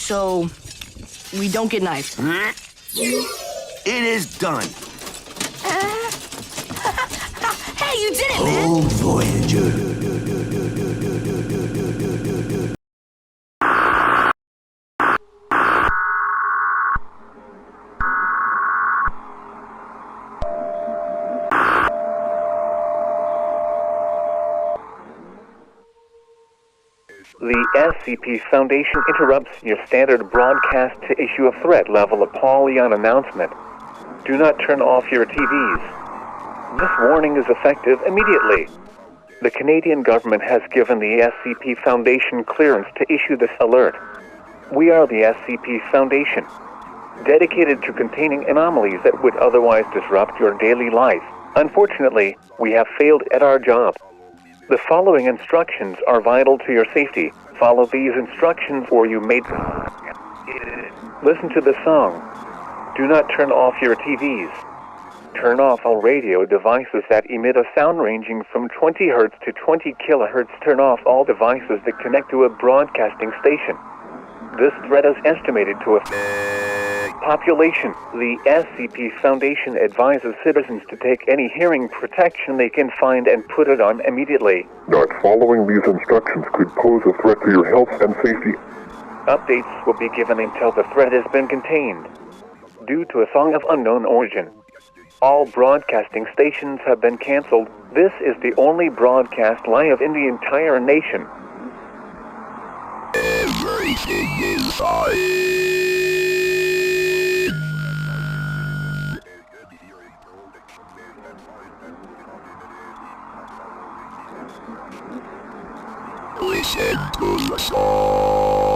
so we don't get knifed. It is done. Hey, you did it, man! Oh, Voyager. The SCP Foundation interrupts your standard broadcast to issue a threat level Apollyon announcement. Do not turn off your TVs. This warning is effective immediately. The Canadian government has given the SCP Foundation clearance to issue this alert. We are the SCP Foundation, dedicated to containing anomalies that would otherwise disrupt your daily life. Unfortunately, we have failed at our job. The following instructions are vital to your safety. Follow these instructions or you may... Listen to the song. Do not turn off your TVs. Turn off all radio devices that emit a sound ranging from 20 Hz to 20 kHz. Turn off all devices that connect to a broadcasting station. This threat is estimated to affect population. The SCP Foundation advises citizens to take any hearing protection they can find and put it on immediately. Not following these instructions could pose a threat to your health and safety. Updates will be given until the threat has been contained. Due to a song of unknown origin, all broadcasting stations have been canceled. This is the only broadcast live in the entire nation. Everything is fine. Listen to the song.